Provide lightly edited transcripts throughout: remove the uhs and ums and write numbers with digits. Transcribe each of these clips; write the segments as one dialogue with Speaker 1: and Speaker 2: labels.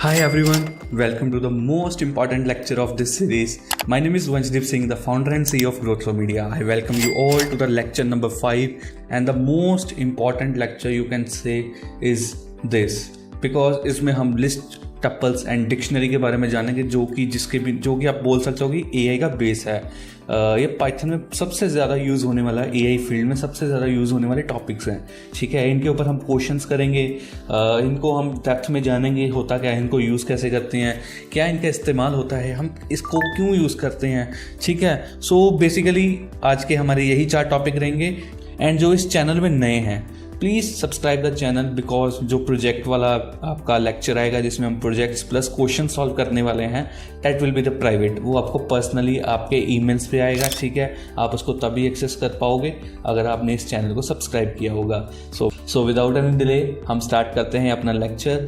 Speaker 1: Hi everyone, welcome to the most important lecture of this series. My name is Vanshdeep Singh, the founder and CEO of Growth Flow Media. I welcome you all to the lecture number 5, and the most important lecture you can say is this, because इसमें हम list, tuples and dictionary के बारे में जानेंगे जो कि आप बोल सकते हो कि एआई का बेस है। ये पाइथन में सबसे ज़्यादा यूज़ होने वाला, एआई फील्ड में सबसे ज़्यादा यूज़ होने वाले टॉपिक्स हैं। ठीक है, इनके ऊपर हम क्वेश्चंस करेंगे, इनको हम डेप्थ में जानेंगे, होता क्या है, इनको यूज़ कैसे करते हैं, क्या इनका इस्तेमाल होता है, हम इसको क्यों यूज़ करते हैं। ठीक है, सो बेसिकली आज के हमारे यही 4 टॉपिक रहेंगे। एंड जो इस चैनल में नए हैं, please subscribe the channel, because जो प्रोजेक्ट वाला आपका लेक्चर आएगा जिसमें हम प्रोजेक्ट्स प्लस क्वेश्चन सॉल्व करने वाले हैं, that will be the private. वो आपको पर्सनली आपके ईमेल्स पे आएगा। ठीक है, आप उसको तभी एक्सेस कर पाओगे अगर आपने इस चैनल को सब्सक्राइब किया होगा। सो विदाउट एनी डिले हम स्टार्ट करते हैं अपना लेक्चर।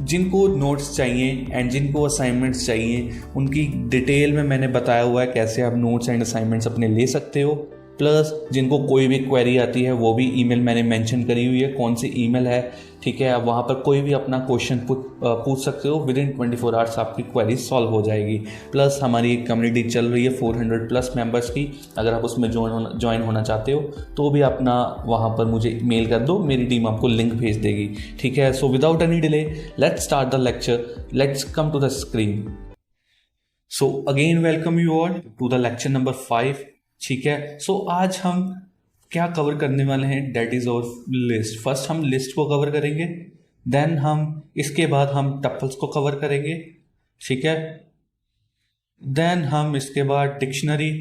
Speaker 1: जिनको नोट्स चाहिए एंड जिनको असाइनमेंट्स चाहिए, उनकी डिटेल में मैंने बताया हुआ है कैसे आप नोट्स एंड असाइनमेंट्स अपने ले सकते हो। प्लस जिनको कोई भी क्वेरी आती है वो भी ईमेल मैंने मेंशन करी हुई है, कौन सी ईमेल है। ठीक है, आप वहाँ पर कोई भी अपना क्वेश्चन पूछ सकते हो। विद इन 24 आवर्स आपकी क्वेरी सॉल्व हो जाएगी। प्लस हमारी एक कम्युनिटी चल रही है 400 प्लस मेंबर्स की, अगर आप उसमें ज्वाइन होना चाहते हो तो भी अपना वहाँ पर मुझे मेल कर दो, मेरी टीम आपको लिंक भेज देगी। ठीक है, so without any delay let's start the lecture. Let's come to the screen. So again welcome you all to the lecture number 5। ठीक है, सो आज हम क्या कवर करने वाले हैं, डेट इज और लिस्ट। फर्स्ट हम लिस्ट को कवर करेंगे, देन हम इसके बाद हम टपल्स को कवर करेंगे। ठीक है, देन हम इसके बाद डिक्शनरी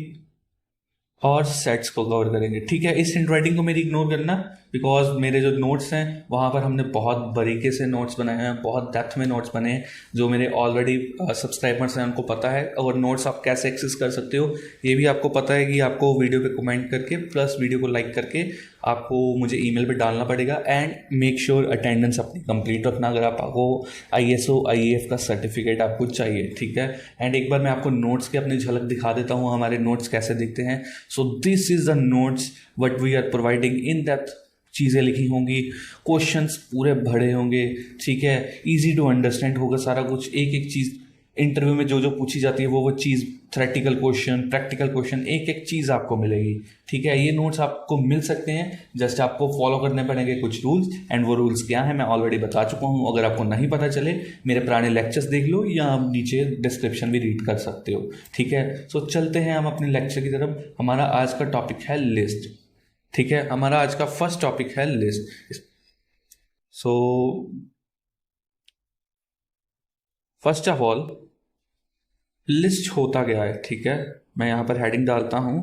Speaker 1: और सेट्स को कवर करेंगे। ठीक है, इस हैंडराइटिंग को मेरी इग्नोर करना, बिकॉज मेरे जो नोट्स हैं वहाँ पर हमने बहुत बारीकी से नोट्स बनाए हैं, बहुत डेप्थ में नोट्स बने हैं। जो मेरे ऑलरेडी सब्सक्राइबर्स हैं उनको पता है, और नोट्स आप कैसे एक्सेस कर सकते हो ये भी आपको पता है कि आपको वीडियो पे कमेंट करके प्लस वीडियो को लाइक करके आपको मुझे ईमेल पे डालना पड़ेगा। एंड मेक श्योर अटेंडेंस अपनी कंप्लीट रखना, अगर आपको ISO IAF का सर्टिफिकेट आपको चाहिए। ठीक है, एंड एक बार मैं आपको नोट्स की अपनी झलक दिखा देता हूँ, हमारे नोट्स कैसे दिखते हैं। So this is the notes what we are providing. In depth चीज़ें लिखी होंगी, क्वेश्चंस पूरे भरे होंगे। ठीक है, इजी टू अंडरस्टैंड होगा सारा कुछ। एक एक चीज़ इंटरव्यू में जो पूछी जाती है वो चीज़, थ्योरेटिकल क्वेश्चन, प्रैक्टिकल क्वेश्चन, एक एक चीज़ आपको मिलेगी। ठीक है, ये नोट्स आपको मिल सकते हैं, जस्ट आपको फॉलो करने पड़ेंगे कुछ रूल्स। एंड वो रूल्स क्या है मैं ऑलरेडी बता चुका हूँ। अगर आपको नहीं पता चले, मेरे पुराने लेक्चर्स देख लो या आप नीचे डिस्क्रिप्शन भी रीड कर सकते हो। ठीक है, सो चलते हैं हम अपने लेक्चर की तरफ। हमारा आज का टॉपिक है लिस्ट। ठीक है, हमारा आज का फर्स्ट टॉपिक है list. So first of all list होता क्या है। ठीक है, मैं यहाँ पर हेडिंग डालता हूँ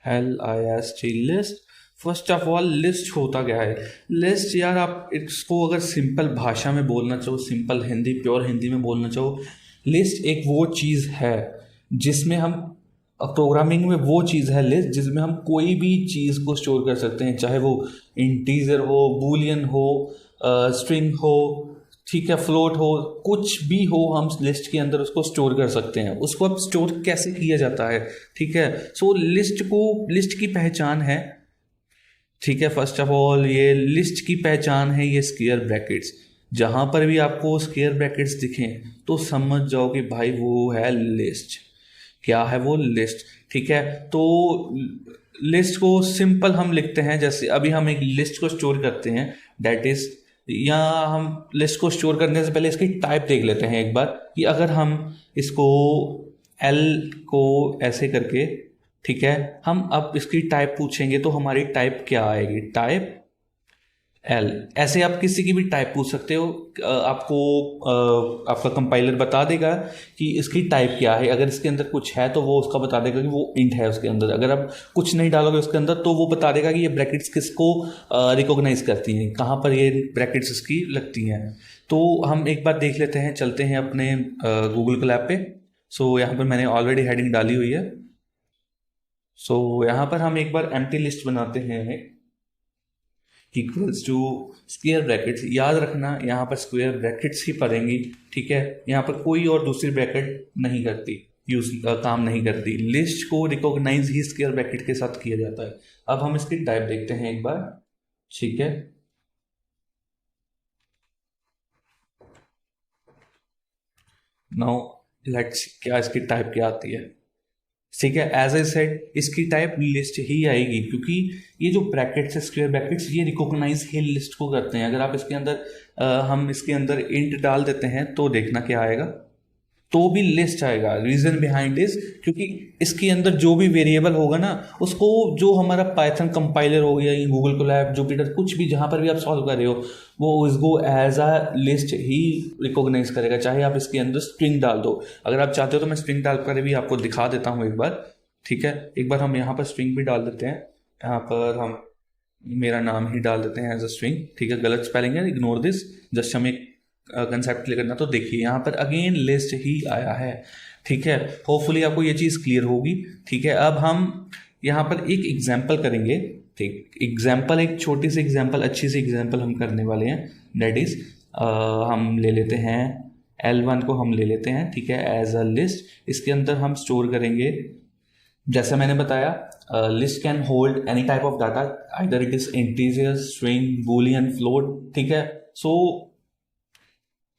Speaker 1: LIST list. First of all list होता क्या है। लिस्ट यार, आप इसको अगर सिंपल भाषा में बोलना चाहो, सिंपल हिंदी, प्योर हिंदी में बोलना चाहो, लिस्ट एक वो चीज़ है जिसमें हम प्रोग्रामिंग में वो चीज़ है लिस्ट जिसमें हम कोई भी चीज़ को स्टोर कर सकते हैं, चाहे वो इंटीजर हो, बूलियन हो, स्ट्रिंग हो, ठीक है, फ्लोट हो, कुछ भी हो, हम लिस्ट के अंदर उसको स्टोर कर सकते हैं। उसको अब स्टोर कैसे किया जाता है। ठीक है, सो लिस्ट की पहचान है। ठीक है, फर्स्ट ऑफ ऑल ये लिस्ट की पहचान है ये स्क्वायर ब्रैकेट्स। जहां पर भी आपको स्क्वायर ब्रैकेट्स दिखें तो समझ जाओ कि भाई वो है लिस्ट। क्या है वो लिस्ट। ठीक है, तो लिस्ट को सिंपल हम लिखते हैं, जैसे अभी हम एक लिस्ट को स्टोर करते हैं, दैट इज, या हम लिस्ट को स्टोर करने से पहले इसकी टाइप देख लेते हैं एक बार, कि अगर हम इसको L को ऐसे करके, ठीक है, हम अब इसकी टाइप पूछेंगे तो हमारी टाइप क्या आएगी, टाइप L। ऐसे आप किसी की भी टाइप पूछ सकते हो, आपका कंपाइलर बता देगा कि इसकी टाइप क्या है। अगर इसके अंदर कुछ है तो वो उसका बता देगा कि वो इंट है उसके अंदर। अगर आप कुछ नहीं डालोगे उसके अंदर तो वो बता देगा कि ये ब्रैकेट्स किसको रिकॉग्नाइज करती हैं, कहाँ पर ये ब्रैकेट्स इसकी लगती हैं। तो हम एक बार देख लेते हैं, चलते हैं अपने गूगल कोलैब पे। सो यहाँ पर मैंने ऑलरेडी हेडिंग डाली हुई है। सो यहाँ पर हम एक बार एम्प्टी लिस्ट बनाते हैं, इक्वल्स टू स्क्वायर ब्रैकेट्स। याद रखना यहाँ पर स्क्वायर ब्रैकेट्स ही पड़ेंगी। ठीक है, यहाँ पर कोई और दूसरी ब्रैकेट नहीं करती, काम नहीं करती। लिस्ट को रिकॉग्नाइज ही स्क्वायर ब्रैकेट के साथ किया जाता है। अब हम इसकी टाइप देखते हैं एक बार। ठीक है, नाउ लेट्स, क्या इसकी टाइप क्या आती है? ठीक है, एज आई सेड इसकी टाइप लिस्ट ही आएगी, क्योंकि ये जो ब्रैकेट्स है, स्क्वायर ब्रैकेट्स, ये रिकॉग्नाइज ही लिस्ट को करते हैं। अगर आप इसके अंदर हम इसके अंदर इंट डाल देते हैं तो देखना क्या आएगा, तो भी लिस्ट आएगा। रीजन बिहाइंड इज क्योंकि इसके अंदर जो भी वेरिएबल होगा ना, उसको जो हमारा पाइथन कंपाइलर हो गया, गूगल कोलैब, जुपिटर, कुछ भी जहां पर भी आप सॉल्व कर रहे हो, वो उसको एज अ लिस्ट ही रिकॉग्नाइज करेगा, चाहे आप इसके अंदर स्ट्रिंग डाल दो। अगर आप चाहते हो तो मैं स्ट्रिंग डाल कर भी आपको दिखा देता हूँ एक बार। ठीक है, एक बार हम यहाँ पर स्ट्रिंग भी डाल देते हैं। यहाँ पर हम मेरा नाम ही डाल देते हैं एज अ स्ट्रिंग। ठीक है, गलत स्पेलिंग है, इग्नोर दिस, जस्ट हमें कंसेप्ट क्लियर करना। तो देखिए यहाँ पर अगेन लिस्ट ही आया है। ठीक है, होपफुली आपको ये चीज़ क्लियर होगी। ठीक है, अब हम यहाँ पर एक एग्जाम्पल करेंगे। ठीक, एग्जाम्पल, एक छोटी सी एग्जाम्पल, अच्छी सी एग्जाम्पल हम करने वाले हैं। दैट इज हम ले लेते हैं L1 को, हम ले लेते हैं, ठीक है, एज अ लिस्ट। इसके अंदर हम स्टोर करेंगे, जैसे मैंने बताया, list can hold any type of data, either it is integer, string, Boolean, float. ठीक है, सो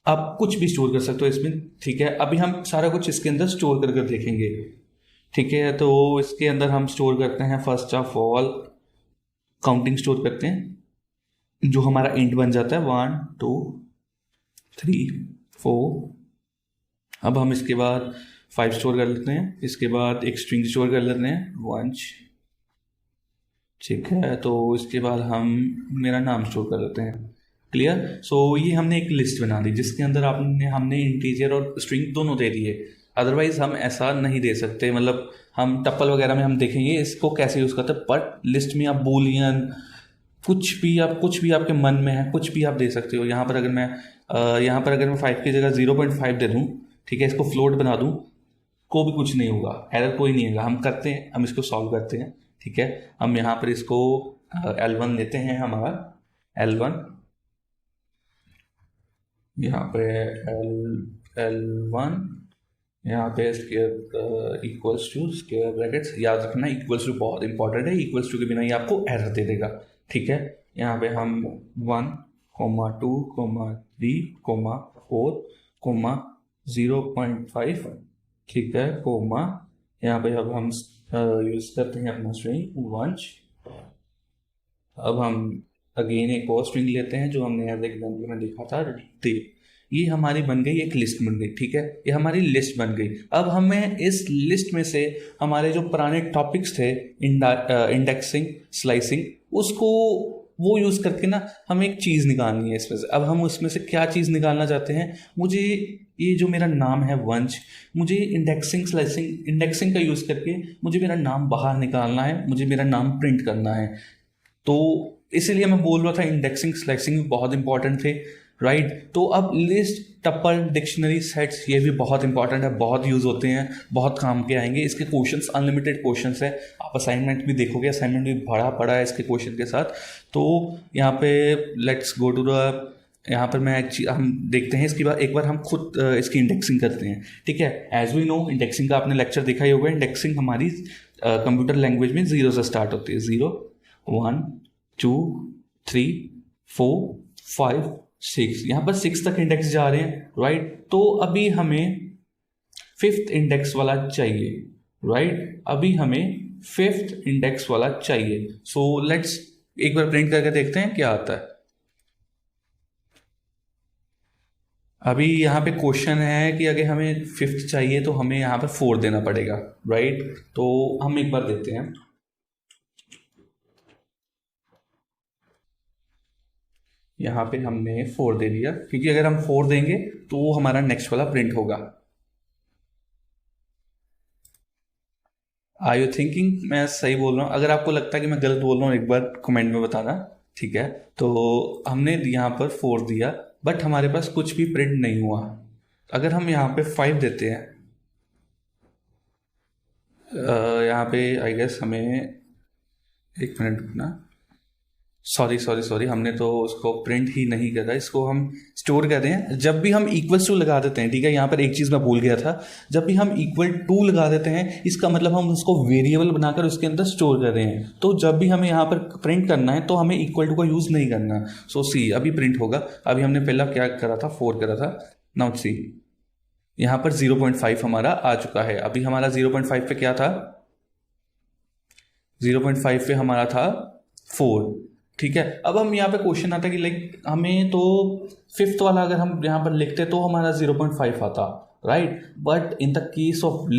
Speaker 1: आप कुछ भी स्टोर कर सकते हो इसमें। ठीक है, अभी हम सारा कुछ इसके अंदर स्टोर कर देखेंगे। ठीक है, तो इसके अंदर हम स्टोर करते हैं, first of all counting store करते हैं, जो हमारा इंट बन जाता है 1 2 3 4। अब हम इसके बाद 5 स्टोर कर लेते हैं, इसके बाद एक स्ट्रिंग स्टोर कर लेते हैं 1। ठीक है, तो इसके बाद हम मेरा नाम स्टोर कर लेते हैं। क्लियर? सो ये हमने एक लिस्ट बना दी जिसके अंदर हमने इंटीजर और स्ट्रिंग दोनों दे दिए। अदरवाइज हम ऐसा नहीं दे सकते, मतलब हम टप्पल वगैरह में हम देखेंगे इसको कैसे यूज़ करते हैं, बट लिस्ट में आप बूलियन, कुछ भी आपके मन में है, कुछ भी आप दे सकते हो। यहाँ पर अगर मैं 5 की जगह 0.5 दे दूँ, ठीक है, इसको फ्लोट बना दूँ, को भी कुछ नहीं होगा, एरर कोई नहीं होगा। हम करते हैं, हम इसको सॉल्व करते हैं। ठीक है, हम यहाँ पर इसको L1 लेते हैं, हमारा L1, यहाँ पे L1, यहाँ पे square equals to square brackets, याद रखना इक्वल्स टू बहुत इंपॉर्टेंट है, इक्वल्स टू के बिना ये आपको एरर दे देगा। ठीक है, यहाँ पे हम 1 2 3 4 0.5, ठीक है, कोमा, यहाँ पे अब हम यूज़ करते हैं अपना स्ट्रिंग 1। अब हम अगेन एक और स्ट्रिंग लेते हैं जो हमने एज एग्जाम्पल में देखा था, ये हमारी बन गई एक लिस्ट बन गई। ठीक है, ये हमारी लिस्ट बन गई। अब हमें इस लिस्ट में से हमारे जो पुराने टॉपिक्स थे, इंडेक्सिंग, स्लाइसिंग, उसको वो यूज़ करके ना हमें एक चीज़ निकालनी है इसमें से। अब हम उसमें से क्या चीज़ निकालना चाहते हैं, मुझे ये जो मेरा नाम है वंश, मुझे इंडेक्सिंग स्लाइसिंग, इंडेक्सिंग का यूज़ करके मुझे मेरा नाम बाहर निकालना है, मुझे मेरा नाम प्रिंट करना है। तो इसीलिए मैं बोल रहा था इंडेक्सिंग स्लाइसिंग बहुत इंपॉर्टेंट थे, राइट। तो अब लिस्ट, टप्पल, डिक्शनरी, सेट्स, ये भी बहुत इंपॉर्टेंट है, बहुत यूज़ होते हैं, बहुत काम के आएंगे। इसके क्वेश्चंस अनलिमिटेड क्वेश्चंस है, आप असाइनमेंट भी देखोगे, असाइनमेंट भी भरा पड़ा है इसके क्वेश्चन के साथ। तो यहाँ पे लेट्स गो टू द, यहाँ पर हम देखते हैं इसकी बात, एक बार हम खुद इसकी इंडेक्सिंग करते हैं। ठीक है, एज वी नो इंडेक्सिंग का आपने लेक्चर देखा ही होगा। इंडेक्सिंग हमारी कंप्यूटर लैंग्वेज में 0 से स्टार्ट होती है, 0 1 2 3 4 5 6, यहाँ पर 6 तक इंडेक्स जा रहे हैं, राइट। तो अभी हमें 5th इंडेक्स वाला चाहिए, राइट। अभी हमें 5th इंडेक्स वाला चाहिए। सो लेट्स एक बार प्रिंट करके देखते हैं क्या आता है। अभी यहाँ पे क्वेश्चन है कि अगर हमें 5th चाहिए तो हमें यहाँ पर 4 देना पड़ेगा, राइट। तो हम एक बार देते हैं, यहाँ पे हमने 4 दे दिया, क्योंकि अगर हम 4 देंगे तो हमारा नेक्स्ट वाला प्रिंट होगा। आर यू थिंकिंग मैं सही बोल रहा हूँ? अगर आपको लगता है कि मैं गलत बोल रहा हूँ, एक बार कमेंट में बताना, ठीक है। तो हमने यहाँ पर 4 दिया, बट हमारे पास कुछ भी प्रिंट नहीं हुआ। अगर हम यहाँ पे 5 देते हैं, यहाँ पे आई गेस हमें, एक मिनट रुकना, सॉरी, हमने तो उसको प्रिंट ही नहीं करा, इसको हम स्टोर कर रहे हैं। जब भी हम इक्वल्स टू लगा देते हैं, ठीक है, यहाँ पर एक चीज़ मैं भूल गया था, जब भी हम इक्वल टू लगा देते हैं, इसका मतलब हम उसको वेरिएबल बनाकर उसके अंदर स्टोर कर रहे हैं। तो जब भी हमें यहाँ पर प्रिंट करना है तो हमें इक्वल टू का यूज़ नहीं करना। सो सी, अभी प्रिंट होगा। अभी हमने पहला क्या करा था, 4 करा था, नाउ सी, यहाँ पर 0.5 हमारा आ चुका है। अभी हमारा 0.5 पे क्या था, 0.5 पे हमारा था 4। ठीक है, अब हम यहाँ पे क्वेश्चन आता है कि लाइक हमें तो फिफ्थ वाला अगर हम यहाँ पर लिखते तो हमारा 0.5 आता, right. But in the case of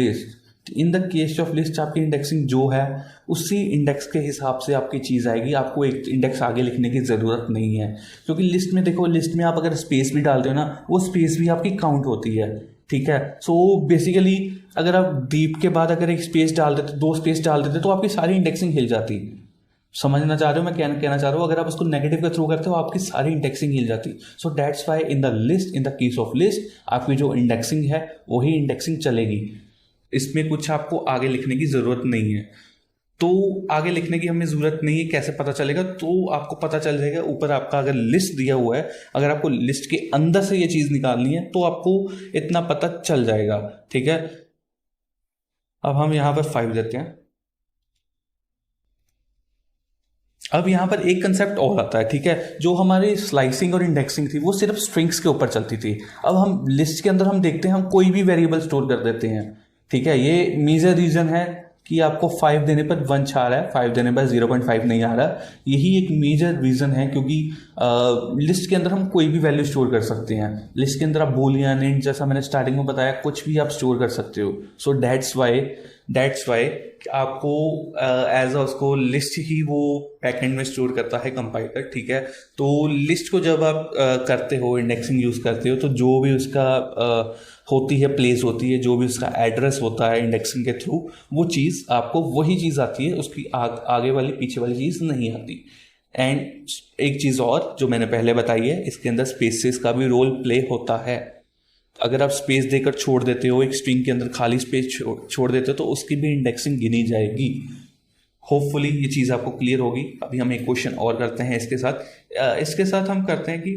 Speaker 1: list, आपकी इंडेक्सिंग जो है उसी इंडेक्स के हिसाब से आपकी चीज़ आएगी। आपको एक इंडेक्स आगे लिखने की ज़रूरत नहीं है, क्योंकि लिस्ट में देखो, लिस्ट में आप अगर स्पेस भी डालते हो ना, वो स्पेस भी आपकी काउंट होती है। ठीक है, सो बेसिकली अगर आप दीप के बाद अगर एक स्पेस डाल देते, 2 स्पेस डाल देते, तो आपकी सारी इंडेक्सिंग हिल जाती। समझना चाह रहे हो मैं क्या कहना चाह रहा हूँ? अगर आप उसको नेगेटिव के थ्रू करते हो आपकी सारी इंडेक्सिंग हिल जाती। So that's why in the list, in the case of list, आपकी जो इंडेक्सिंग है वही इंडेक्सिंग चलेगी। इसमें कुछ आपको आगे लिखने की ज़रूरत नहीं है। तो आगे लिखने की हमें ज़रूरत नहीं है। कैसे पता चलेगा? तो आपको पता चल जाएगा, ऊपर आपका अगर लिस्ट दिया हुआ है, अगर आपको लिस्ट के अंदर से ये चीज़ निकालनी है तो आपको इतना पता चल जाएगा। ठीक है, अब हम यहाँ पर 5 देते हैं। अब यहाँ पर एक कंसेप्ट और आता है, ठीक है, जो हमारी स्लाइसिंग और इंडेक्सिंग थी वो सिर्फ स्ट्रिंग्स के ऊपर चलती थी। अब हम लिस्ट के अंदर हम देखते हैं, हम कोई भी वेरिएबल स्टोर कर देते हैं। ठीक है, ये मेजर रीजन है कि आपको 5 देने पर 1 आ रहा है, 5 देने पर 0.5 नहीं आ रहा। यही एक मेजर रीज़न है, क्योंकि लिस्ट के अंदर हम कोई भी वैल्यू स्टोर कर सकते हैं। लिस्ट के अंदर आप बूलियन, इंट, जैसा मैंने स्टार्टिंग में बताया, कुछ भी आप स्टोर कर सकते हो। सो दैट्स वाई आपको एज उसको लिस्ट ही वो बैकएंड में स्टोर करता है कंपाइलर। ठीक है, तो लिस्ट को जब आप करते हो, इंडेक्सिंग यूज़ करते हो, तो जो भी उसका होती है, प्लेस होती है, जो भी उसका एड्रेस होता है इंडेक्सिंग के थ्रू, वो चीज़ आपको वही चीज़ आती है, उसकी आगे वाली पीछे वाली चीज़ नहीं आती। एंड एक चीज़ और जो मैंने पहले बताई है, इसके अंदर स्पेसेस का भी रोल प्ले होता है। अगर आप स्पेस देकर छोड़ देते हो, एक स्ट्रिंग के अंदर खाली स्पेस छोड़ देते हो, तो उसकी भी इंडेक्सिंग गिनी जाएगी। होपफुली ये चीज़ आपको क्लियर होगी। अभी हम एक क्वेश्चन और करते हैं इसके साथ हम करते हैं कि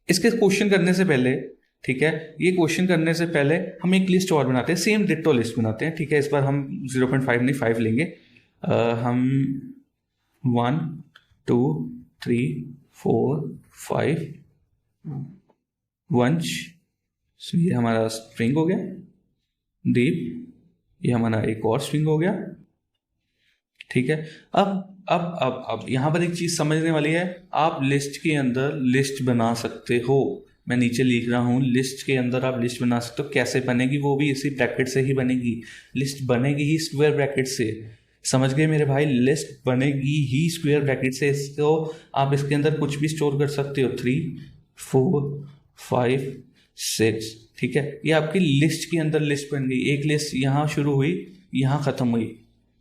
Speaker 1: इसके क्वेश्चन करने से पहले, ठीक है, ये क्वेश्चन करने से पहले हम एक लिस्ट और बनाते हैं, सेम डिट्टो लिस्ट बनाते हैं। ठीक है, इस बार हम 0.5 नहीं 5 लेंगे। हम 1 2 3 4 5 वंश, ये हमारा स्ट्रिंग हो गया। दीप, ये हमारा एक और स्ट्रिंग हो गया। ठीक है, अब यहाँ पर एक चीज़ समझने वाली है। आप लिस्ट के अंदर लिस्ट बना सकते हो। मैं नीचे लिख रहा हूँ, लिस्ट के अंदर आप लिस्ट बना सकते हो। कैसे बनेगी? वो भी इसी ब्रैकेट से ही बनेगी। लिस्ट बनेगी ही स्क्वायर ब्रैकेट से। समझ गए मेरे भाई? लिस्ट बनेगी ही स्क्वायर ब्रैकेट से। इसको आप इसके अंदर कुछ भी स्टोर कर सकते हो, 3 4 5 6। ठीक है, ये आपकी लिस्ट के अंदर लिस्ट बन गई। एक लिस्ट यहाँ शुरू हुई, यहाँ खत्म हुई।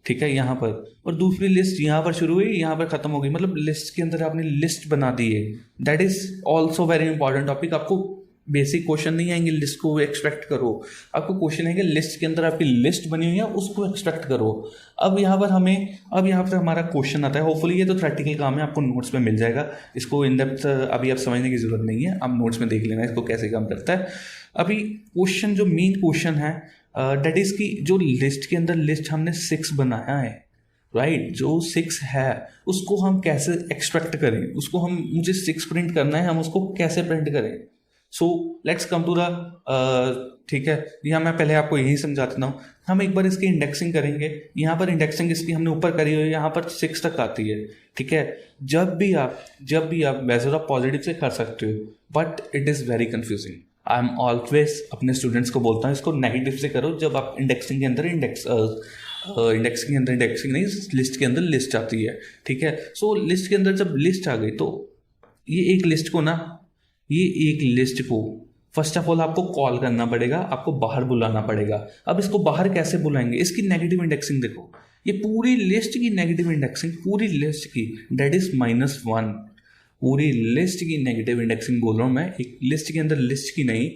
Speaker 1: ठीक है, यहाँ पर, और दूसरी लिस्ट यहाँ पर शुरू हुई, यहाँ पर खत्म हो गई। मतलब लिस्ट के अंदर आपने लिस्ट बना दी है। That is also very important topic. आपको बेसिक क्वेश्चन नहीं आएंगे लिस्ट को एक्सपेक्ट करो, आपको क्वेश्चन है कि लिस्ट के अंदर आपकी लिस्ट बनी हुई है, उसको एक्सपेक्ट करो। अब यहाँ पर हमारा क्वेश्चन आता है। होपफुली ये तो प्रैक्टिकल काम है, आपको नोट्स में मिल जाएगा। इसको इन डेप्थ अभी आप समझने की जरूरत नहीं है, आप नोट्स में देख लेना इसको कैसे काम करता है। अभी क्वेश्चन, जो मेन क्वेश्चन है, डेट इज की जो लिस्ट के अंदर लिस्ट हमने 6 बनाया है, राइट, जो 6 है उसको हम कैसे एक्सट्रैक्ट करें, उसको मुझे 6 प्रिंट करना है, हम उसको कैसे प्रिंट करें। So let's come to the, ठीक है, यहाँ मैं पहले आपको यही समझा देता हूँ। हम एक बार इसकी इंडेक्सिंग करेंगे। यहाँ पर इंडेक्सिंग इसकी हमने ऊपर करी हुई है, यहाँ पर 6 तक आती है। ठीक है, जब भी आप वैसे तो आप पॉजिटिव से कर सकते हो, but it is very confusing. I am always अपने स्टूडेंट्स को बोलता हूँ इसको नेगेटिव से करो। जब आप इंडेक्सिंग के अंदर इंडेक्सिंग नहीं, लिस्ट के अंदर लिस्ट आती है। ठीक है, सो लिस्ट के अंदर जब लिस्ट आ गई, तो ये एक लिस्ट को फर्स्ट ऑफ ऑल आपको कॉल करना पड़ेगा, आपको बाहर बुलाना पड़ेगा। अब इसको बाहर कैसे बुलाएंगे? इसकी नेगेटिव इंडेक्सिंग देखो, ये पूरी लिस्ट की नेगेटिव इंडेक्सिंग, पूरी लिस्ट की, दैट इज -1। पूरी लिस्ट की नेगेटिव इंडेक्सिंग बोल रहा हूँ मैं, एक लिस्ट के अंदर लिस्ट की नहीं,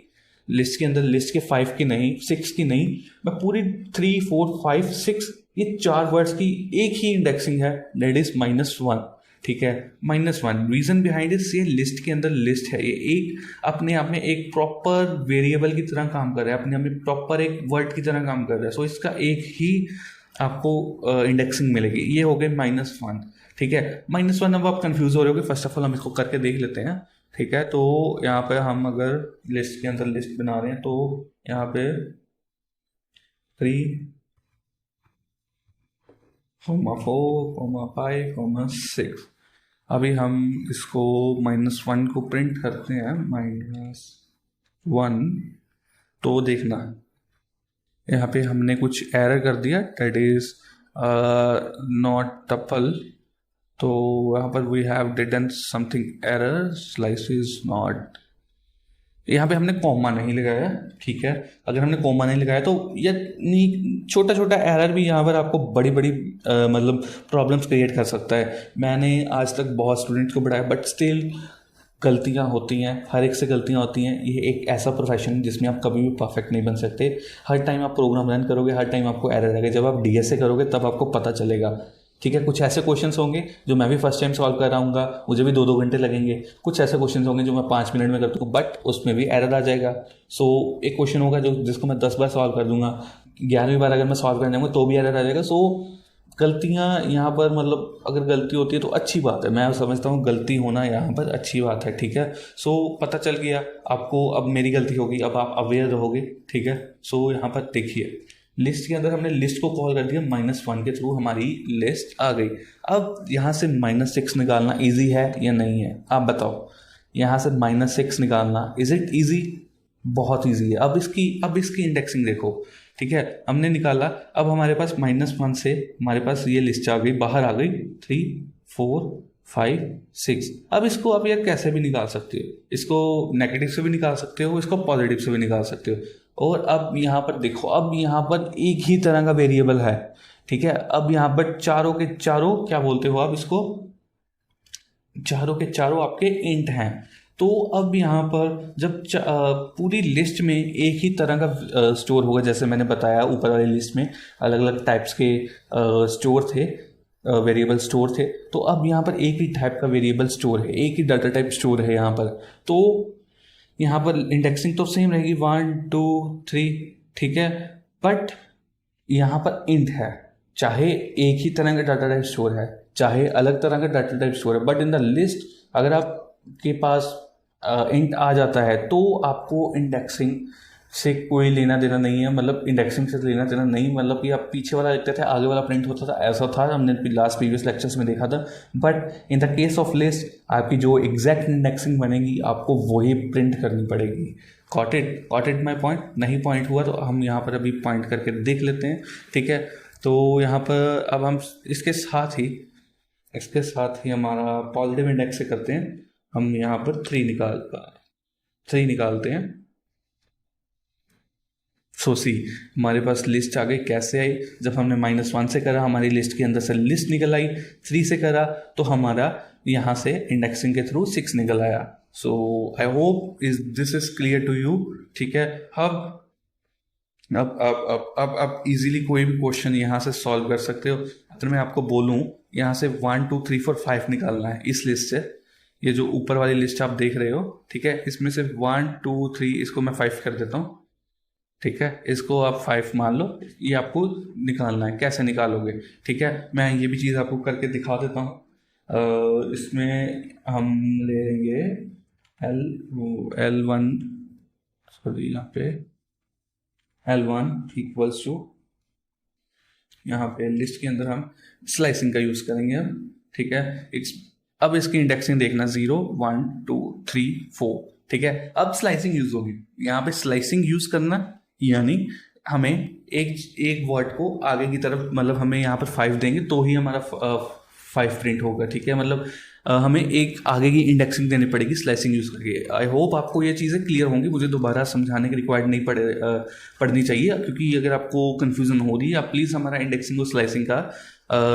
Speaker 1: लिस्ट के अंदर लिस्ट के 5 की नहीं, 6 की नहीं, मैं पूरी 3 4 5 6 ये 4 वर्ड्स की एक ही इंडेक्सिंग है, दैट इज -1। ठीक है, -1। रीजन बिहाइंड इज, ये लिस्ट के अंदर लिस्ट है, ये एक अपने आप में एक प्रॉपर वेरिएबल की तरह काम कर रहा है, अपने आप में प्रॉपर एक वर्ड की तरह काम कर रहा है। सो इसका एक ही आपको इंडेक्सिंग मिलेगी। ये हो गए -1। ठीक है, -1। अब आप कंफ्यूज हो रहे हो कि फर्स्ट ऑफ ऑल हम इसको करके देख लेते हैं। ठीक है। तो यहाँ पे हम अगर लिस्ट के अंदर लिस्ट बना रहे हैं तो यहाँ पे 3, 4, 5, 6, अभी हम इसको -1 को प्रिंट करते हैं, -1, तो देखना यहाँ पे हमने कुछ एरर कर दिया, दैट इज नॉट टपल। तो यहाँ पर we have didn't something error, slice is not, यहाँ पे हमने कॉमा नहीं लगाया, ठीक है। अगर हमने कॉमा नहीं लगाया तो ये छोटा छोटा एरर भी यहाँ पर आपको बड़ी बड़ी मतलब प्रॉब्लम्स क्रिएट कर सकता है। मैंने आज तक बहुत स्टूडेंट्स को पढ़ाया, बट स्टिल गलतियाँ होती हैं, हर एक से गलतियाँ होती हैं। ये एक ऐसा प्रोफेशन है जिसमें आप कभी भी परफेक्ट नहीं बन सकते। हर टाइम आप प्रोग्राम रन करोगे, हर टाइम आपको एरर आएगा। जब आप डीएसए करोगे तब आपको पता चलेगा, ठीक है। कुछ ऐसे क्वेश्चंस होंगे जो मैं भी फर्स्ट टाइम सॉल्व कर रहा हूँ, मुझे भी 2-2 घंटे लगेंगे। कुछ ऐसे क्वेश्चंस होंगे जो मैं 5 मिनट में करता हूँ, बट उसमें भी एरर आ जाएगा। सो एक क्वेश्चन होगा जिसको मैं 10 बार सॉल्व कर दूंगा, 11वीं बार अगर मैं सॉल्व करने जाऊँगा तो भी एरर आ जाएगा। सो गलतियाँ यहाँ पर, मतलब अगर गलती होती है तो अच्छी बात है, मैं समझता हूँ गलती होना यहाँ पर अच्छी बात है, ठीक है। सो पता चल गया आपको, अब मेरी गलती होगी, अब आप अवेयर रहोगे, ठीक है। सो यहाँ पर देखिए लिस्ट के अंदर हमने लिस्ट को कॉल कर दिया, -1 के थ्रू हमारी लिस्ट आ गई। अब यहाँ से -6 निकालना इजी है या नहीं है, आप बताओ। यहाँ से -6 निकालना, इज इट इजी? बहुत इजी है। अब इसकी इंडेक्सिंग देखो, ठीक है। हमने निकाला, अब हमारे पास -1 से हमारे पास ये लिस्ट आ गई, बाहर आ गई 3, 4, 5, 6। अब इसको आप यार कैसे भी निकाल सकते हो, इसको नेगेटिव से भी निकाल सकते हो, इसको पॉजिटिव से भी निकाल सकते हो। और अब यहाँ पर देखो, अब यहाँ पर एक ही तरह का वेरिएबल है, ठीक है। अब यहाँ पर चारों के चारों क्या बोलते हो आप इसको, चारों के चारों आपके इंट हैं। तो अब यहाँ पर जब पूरी लिस्ट में एक ही तरह का स्टोर होगा, जैसे मैंने बताया ऊपर वाली लिस्ट में अलग अलग टाइप्स के स्टोर थे, वेरिएबल स्टोर थे। तो अब यहाँ पर एक ही टाइप का वेरिएबल स्टोर है, एक ही डाटा टाइप स्टोर है यहाँ पर। तो यहाँ पर इंडेक्सिंग तो सेम रहेगी 1, 2, 3, ठीक है। बट यहाँ पर इंट है, चाहे एक ही तरह का डाटा टाइप स्टोर है, चाहे अलग तरह का डाटा टाइप स्टोर है, बट इन द लिस्ट अगर आपके पास इंट आ जाता है तो आपको इंडेक्सिंग से कोई लेना देना नहीं है। मतलब इंडेक्सिंग से लेना देना नहीं, मतलब कि आप पीछे वाला लिखते थे आगे वाला प्रिंट होता था, ऐसा था, हमने लास्ट प्रीवियस लेक्चर्स में देखा था। But in the case of list आपकी जो एग्जैक्ट इंडेक्सिंग बनेगी आपको वही प्रिंट करनी पड़ेगी। Got it my point? नहीं पॉइंट हुआ तो हम यहाँ पर अभी पॉइंट करके देख लेते हैं, ठीक है। तो यहाँ पर अब हम इसके साथ ही हमारा पॉजिटिव इंडेक्स से करते हैं, हम यहाँ पर 3 निकालते हैं। सो सी हमारे पास लिस्ट आ गई, कैसे आई? जब हमने -1 से करा हमारी लिस्ट के अंदर से लिस्ट निकल आई, 3 से करा तो हमारा यहाँ से इंडेक्सिंग के थ्रू 6 निकल आया। So I hope this is clear to you, ठीक है। अब इजीली कोई भी क्वेश्चन यहाँ से सॉल्व कर सकते हो। अगर मैं आपको बोलूँ यहाँ से 1, 2, 3, 4, 5 निकालना है इस लिस्ट से, ये जो ऊपर वाली लिस्ट आप देख रहे हो, ठीक है, इसमें से 1, 2, 3, इसको मैं 5 कर देता हूँ, ठीक है। इसको आप 5 मान लो, ये आपको निकालना है। कैसे निकालोगे, ठीक है, मैं ये भी चीज़ आपको करके दिखा देता हूँ। इसमें हम लेंगे L1, सॉरी यहाँ पे L1 इक्वल्स टू, यहाँ पे लिस्ट के अंदर हम स्लाइसिंग का यूज़ करेंगे अब, ठीक है। अब इसकी इंडेक्सिंग देखना 0, 1, 2, 3, 4, ठीक है। अब स्लाइसिंग यूज होगी, यहाँ पे स्लाइसिंग यूज करना, यानी हमें एक वर्ड को आगे की तरफ, मतलब हमें यहाँ पर 5 देंगे तो ही हमारा 5 प्रिंट होगा, ठीक है। मतलब हमें एक आगे की इंडेक्सिंग देनी पड़ेगी स्लाइसिंग यूज करके। आई होप आपको ये चीज़ें क्लियर होंगी, मुझे दोबारा समझाने की रिक्वायर्ड नहीं पड़नी चाहिए, क्योंकि अगर आपको कन्फ्यूजन हो रही है आप प्लीज़ हमारा इंडेक्सिंग और स्लाइसिंग का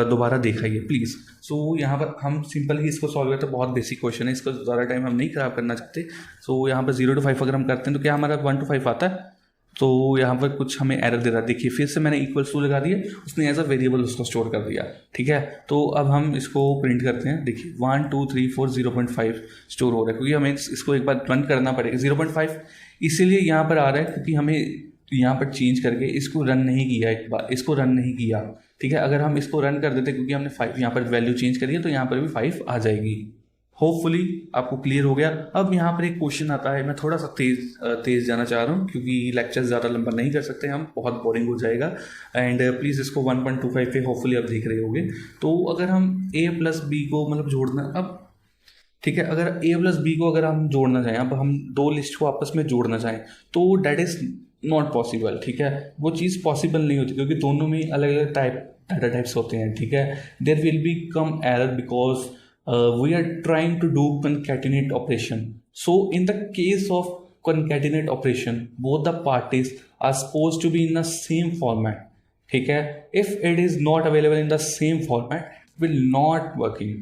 Speaker 1: दोबारा दिखाइए प्लीज़। सो यहाँ पर हम सिंपल ही इसको सॉल्व करते हैं, बहुत बेसिक क्वेश्चन है, इसका ज़्यादा टाइम हम नहीं खराब करना चाहते। सो यहाँ पर 0 to 5 अगर हम करते हैं तो क्या हमारा 1 to 5 आता है? तो यहाँ पर कुछ हमें एरर दे रहा है, देखिए फिर से मैंने इक्वल्स टू लगा दिया, उसने एज अ वेरिएबल उसको स्टोर कर दिया, ठीक है। तो अब हम इसको प्रिंट करते हैं, देखिए 1, 2, 3, 4, 0.5 स्टोर हो रहा है, क्योंकि हमें इसको एक बार रन करना पड़ेगा। 0.5 इसीलिए यहाँ पर आ रहा है क्योंकि हमें यहाँ पर चेंज करके इसको रन नहीं किया, एक बार इसको रन नहीं किया, ठीक है। अगर हम इसको रन कर देते, क्योंकि हमने 5 यहाँ पर वैल्यू चेंज करी है, तो यहाँ पर भी 5 आ जाएगी। होपफुली आपको क्लियर हो गया। अब यहाँ पर एक क्वेश्चन आता है, मैं थोड़ा सा तेज जाना चाह रहा हूँ क्योंकि लेक्चर ज़्यादा लंबा नहीं कर सकते हम, बहुत बोरिंग हो जाएगा। एंड प्लीज़ इसको 1.25 पे होपफुली आप देख रहे होगे। तो अगर हम a प्लस बी को मतलब जोड़ना, अब ठीक है, अगर a प्लस बी को अगर हम जोड़ना चाहें, अब हम दो लिस्ट को आपस में जोड़ना चाहें तो डैट इज़ नॉट पॉसिबल। ठीक है, वो चीज़ पॉसिबल नहीं होती क्योंकि दोनों में अलग अलग डाटा टाइप्स होते हैं। ठीक है, there will be come error because we are trying to do concatenate operation. So in the case of concatenate operation, both the parties are supposed to be in the same format. ठीक है, if it is not available in the same format, will not working.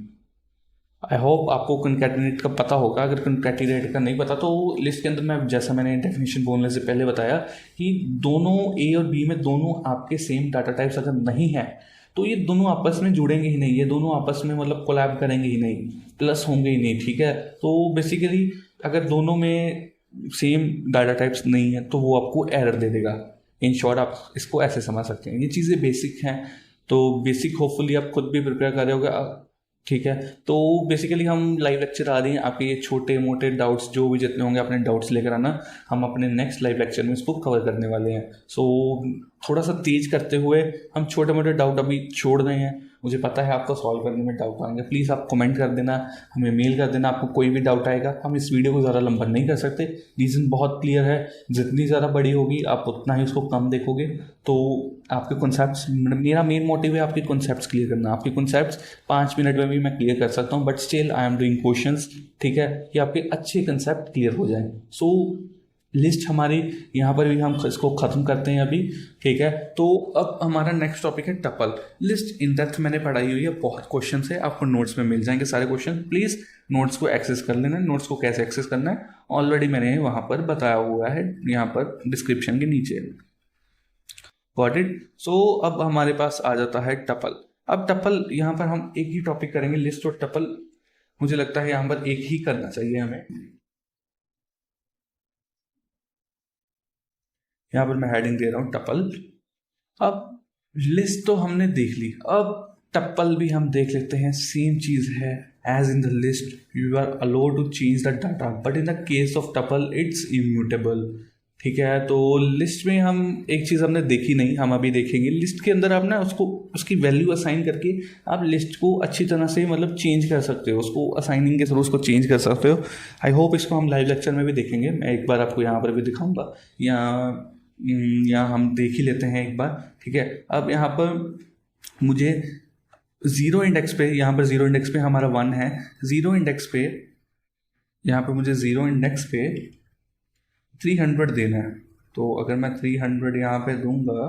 Speaker 1: I hope आपको concatenate का पता होगा। अगर concatenate का नहीं पता तो लिस्ट के अंदर मैं, जैसा मैंने डेफिनेशन बोलने से पहले बताया कि दोनों ए और बी में दोनों आपके सेम डाटा टाइप्स अगर नहीं है तो ये दोनों आपस में जुड़ेंगे ही नहीं, ये दोनों आपस में मतलब कोलैब करेंगे ही नहीं, प्लस होंगे ही नहीं। ठीक है, तो बेसिकली अगर दोनों में सेम डाटा टाइप्स नहीं है तो वो आपको एरर दे देगा। इन शॉर्ट आप इसको ऐसे समझ सकते हैं। ये चीज़ें बेसिक हैं, तो बेसिक होपफुली आप खुद भी प्रिपेयर कर रहे होगे। ठीक है, तो बेसिकली हम लाइव लेक्चर आ रही हैं, आपके ये छोटे मोटे डाउट्स जो भी जितने होंगे अपने डाउट्स लेकर आना, हम अपने नेक्स्ट लाइव लेक्चर में इसको कवर करने वाले हैं। सो थोड़ा सा तेज करते हुए हम छोटे मोटे डाउट अभी छोड़ रहे हैं। मुझे पता है आपको सॉल्व करने में डाउट आएंगे, प्लीज़ आप कमेंट कर देना, हमें मेल कर देना आपको कोई भी डाउट आएगा। हम इस वीडियो को ज़्यादा लंबा नहीं कर सकते, रीज़न बहुत क्लियर है, जितनी ज़्यादा बड़ी होगी आप उतना ही उसको कम देखोगे। तो आपके कॉन्सेप्ट्स, मेरा मेन मोटिव है आपके कॉन्सेप्ट्स क्लियर करना। आपके कॉन्सेप्ट्स 5 मिनट में भी मैं क्लियर कर सकता हूँ, but still I am doing questions. ठीक है, कि आपके अच्छे कॉन्सेप्ट क्लियर हो जाएं। सो लिस्ट हमारी यहाँ पर भी हम इसको ख़त्म करते हैं अभी। ठीक है, तो अब हमारा नेक्स्ट टॉपिक है टपल। लिस्ट इन डेप्थ मैंने पढ़ाई हुई है, बहुत क्वेश्चन है, आपको नोट्स में मिल जाएंगे सारे क्वेश्चन। प्लीज़ नोट्स को एक्सेस कर लेना। नोट्स को कैसे एक्सेस करना है ऑलरेडी मैंने वहाँ पर बताया हुआ है, यहाँ पर डिस्क्रिप्शन के नीचे। Got it. सो अब हमारे पास आ जाता है टपल। अब टपल यहाँ पर हम एक ही टॉपिक करेंगे, लिस्ट और टपल। मुझे लगता है यहाँ पर एक ही करना चाहिए हमें। यहाँ पर मैं हेडिंग दे रहा हूँ टपल। अब लिस्ट तो हमने देख ली, अब टपल भी हम देख लेते हैं। सेम चीज़ है, as in the list you are allowed to change the data, but in the case of tuple it's immutable. ठीक है, तो लिस्ट में हम एक चीज़ हमने देखी नहीं, हम अभी देखेंगे। लिस्ट के अंदर आप ना उसको उसकी वैल्यू असाइन करके आप लिस्ट को अच्छी तरह से मतलब चेंज कर सकते हो, उसको असाइनिंग के थ्रू उसको चेंज कर सकते हो। आई होप इसको हम लाइव लेक्चर में भी देखेंगे, मैं एक बार आपको यहाँ पर भी दिखाऊंगा, या हम देख ही लेते हैं एक बार। ठीक है, अब यहाँ पर मुझे ज़ीरो इंडेक्स पे, यहाँ पर ज़ीरो इंडेक्स पे हमारा 1 है। ज़ीरो इंडेक्स पे यहाँ पर मुझे ज़ीरो इंडेक्स पे 300 देना है। तो अगर मैं 300 यहाँ पे दूंगा,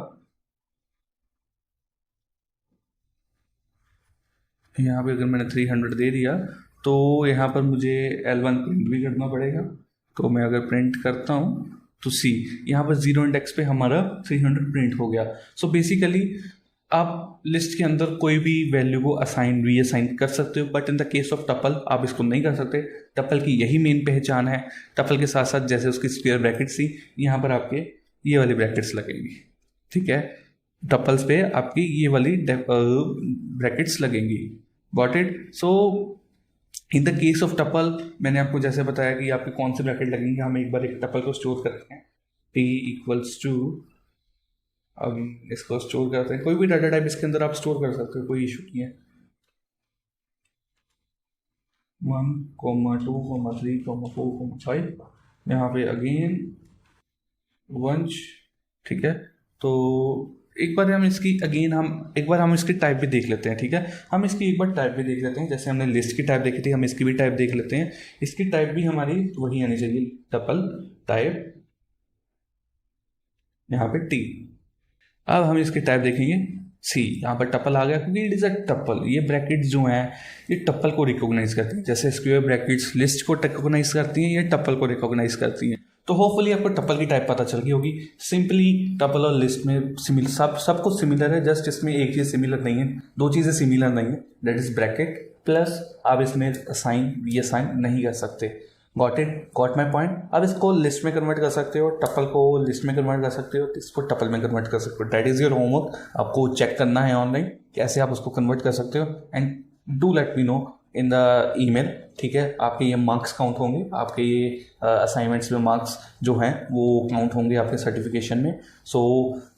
Speaker 1: यहाँ पे अगर मैंने 300 दे दिया तो यहाँ पर मुझे L1 प्रिंट भी करना पड़ेगा। तो मैं अगर प्रिंट करता हूँ तो सी, यहाँ पर ज़ीरो इंडेक्स पे हमारा 300 प्रिंट हो गया। सो बेसिकली आप लिस्ट के अंदर कोई भी वैल्यू को असाइन रीअसाइन कर सकते हो, but in the case of tuple आप इसको नहीं कर सकते। टपल की यही मेन पहचान है। टपल के साथ साथ जैसे उसकी स्क्वायर ब्रैकेट्स थी, यहाँ पर आपके ये वाली ब्रैकेट्स लगेंगी। ठीक है, टपल्स पे आपकी ये वाली ब्रैकेट्स लगेंगी। Got it. So in the case of tuple मैंने आपको जैसे बताया कि आपके कौन से ब्रैकेट लगेंगे। हम एक बार एक टपल को स्टोर करते हैं, t इक्वल्स टू, अब इसको स्टोर करते हैं। कोई भी डाटा टाइप इसके अंदर आप स्टोर कर सकते हो, कोई इशू नहीं है। 1, 2, 3, 4, 5, यहाँ पे अगेन 1। ठीक है, तो एक बार हम इसकी टाइप भी देख लेते हैं। ठीक है, हम इसकी एक बार टाइप भी देख लेते हैं। जैसे हमने लिस्ट की टाइप देखी थी, हम इसकी भी टाइप देख लेते हैं। इसकी टाइप भी हमारी वही आनी चाहिए, टपल टाइप, यहाँ पे टी। अब हम इसकी टाइप देखेंगे सी, यहाँ पर टपल आ गया क्योंकि इट इज़ अ टपल। ये ब्रैकेट्स जो हैं ये टपल को रिकॉग्नाइज करती हैं, जैसे स्क्वायर ब्रैकेट्स लिस्ट को रिकॉग्नाइज करती हैं, ये टपल को रिकॉग्नाइज करती हैं। तो होपफुली आपको टपल की टाइप पता चल गई होगी। सिंपली टपल और लिस्ट में सब कुछ सिमिलर है, जस्ट इसमें एक चीज़ सिमिलर नहीं है, दो चीज़ें सिमिलर नहीं है, दैट इज ब्रैकेट प्लस आप इसमें असाइन रीअसाइन नहीं कर सकते। Got it, got my point. अब इसको लिस्ट में कन्वर्ट कर सकते हो, टपल को लिस्ट में कन्वर्ट कर सकते हो, इसको टपल में कन्वर्ट कर सकते हो। दैट इज़ योर होमवर्क, आपको चेक करना है ऑनलाइन कैसे आप उसको कन्वर्ट कर सकते हो। And do let me know in the email, ठीक है। आपके ये मार्क्स काउंट होंगे, आपके ये असाइनमेंट्स में मार्क्स जो हैं वो काउंट होंगे आपके सर्टिफिकेशन में। सो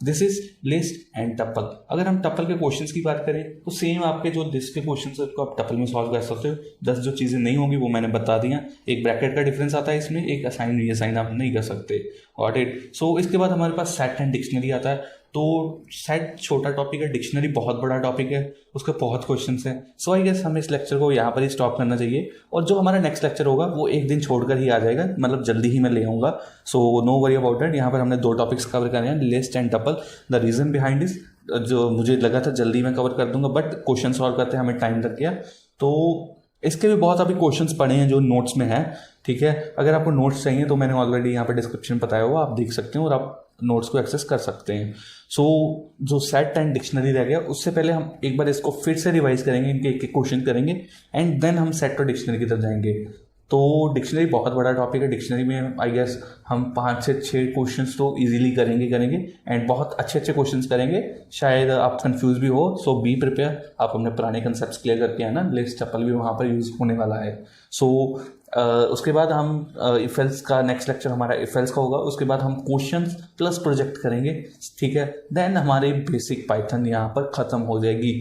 Speaker 1: this is list and tuple. अगर हम टपल के क्वेश्चंस की बात करें तो सेम आपके जो लिस्ट के क्वेश्चंस है उसको आप टपल में सॉल्व कर सकते हो। 10 जो चीज़ें नहीं होंगी वो मैंने बता दिया। एक ब्रैकेट का डिफरेंस आता है इसमें, एक असाइन रीअसाइन आप नहीं कर सकते। Got it. सो इसके बाद हमारे पास सेट एंड डिक्शनरी आता है। तो सेट छोटा टॉपिक है, डिक्शनरी बहुत बड़ा टॉपिक है, उसके बहुत क्वेश्चंस हैं। सो आई गेस हमें इस लेक्चर को यहाँ पर ही स्टॉप करना चाहिए, और जो हमारा नेक्स्ट लेक्चर होगा वो एक दिन छोड़कर ही आ जाएगा, मतलब जल्दी ही मैं ले आऊँगा। So no worry about it. यहाँ पर हमने 2 टॉपिक्स कवर करे हैं, list and tuple. The reason behind is, जो मुझे लगा था जल्दी मैं कवर कर दूंगा, बट क्वेश्चन सॉल्व करते हमें टाइम लग गया। तो इसके भी बहुत अभी क्वेश्चंस पढ़े हैं जो नोट्स में हैं, ठीक है। अगर आपको नोट्स चाहिए तो मैंने ऑलरेडी यहाँ पर डिस्क्रिप्शन बताया हुआ, आप देख सकते हैं और आप नोट्स को एक्सेस कर सकते हैं। सो जो सेट एंड डिक्शनरी रह गया, उससे पहले हम एक बार इसको फिर से रिवाइज करेंगे, इनके एक एक क्वेश्चन करेंगे एंड देन हम सेट और डिक्शनरी की तरफ जाएंगे। तो डिक्शनरी बहुत बड़ा टॉपिक है। डिक्शनरी में आई गेस हम 5 से 6 क्वेश्चंस तो इजीली करेंगे एंड बहुत अच्छे क्वेश्चंस करेंगे। शायद आप कंफ्यूज भी हो, सो बी प्रिपेयर। आप अपने पुराने कंसेप्ट्स क्लियर करके आना, लिस्ट टपल भी वहाँ पर यूज़ होने वाला है। सो उसके बाद हम इफेल्स का नेक्स्ट लेक्चर हमारा इफेल्स का होगा। उसके बाद हम क्वेश्चंस प्लस प्रोजेक्ट करेंगे, ठीक है। देन हमारी बेसिक पाइथन यहाँ पर ख़त्म हो जाएगी।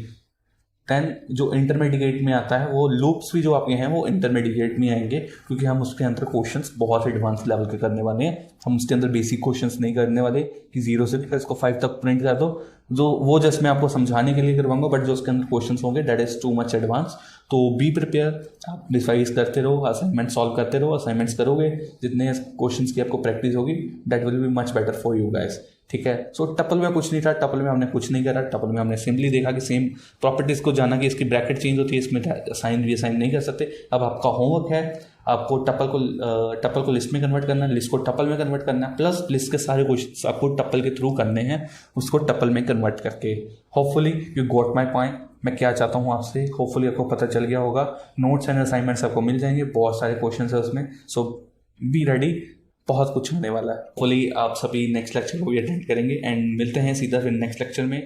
Speaker 1: देन जो इंटरमीडिएट में आता है, वो लूप्स भी जो आपके हैं वो इंटरमीडिएट में आएंगे, क्योंकि हम उसके अंदर क्वेश्चंस बहुत एडवांस लेवल के करने वाले हैं। हम उसके अंदर बेसिक क्वेश्चंस नहीं करने वाले कि 0 से लेकर इसको 5 तक प्रिंट कर दो, जो वो जस्ट मैं आपको समझाने के लिए करवाऊंगा, बट जो उसके अंदर क्वेश्चंस होंगे that is too much advance. तो बी प्रिपेयर, आप रिवाइज करते रहो, असाइनमेंट सॉल्व करते रहो। असाइनमेंट्स करोगे, जितने क्वेश्चंस की आपको प्रैक्टिस होगी, that will be much better for you guys, ठीक है। सो टपल में कुछ नहीं था, टपल में हमने कुछ नहीं करा। टपल में हमने सिंपली देखा कि सेम प्रॉपर्टीज़ को जाना कि इसकी ब्रैकेट चेंज होती है, इसमें असाइन रीअसाइन नहीं कर सकते। अब आपका होमवर्क है, आपको टपल को लिस्ट में कन्वर्ट करना है, लिस्ट को टपल में कन्वर्ट करना है, प्लस लिस्ट के सारे क्वेश्चंस आपको टपल के थ्रू करने हैं, उसको टपल में कन्वर्ट करके। Hopefully you got my point. मैं क्या चाहता हूँ आपसे, होपफुली आपको पता चल गया होगा। नोट्स एंड असाइनमेंट्स आपको मिल जाएंगे, बहुत सारे क्वेश्चन है उसमें। सो बी रेडी, बहुत कुछ होने वाला है। होपफुली आप सभी नेक्स्ट लेक्चर को भी अटेंड करेंगे एंड मिलते हैं सीधा फिर नेक्स्ट लेक्चर में।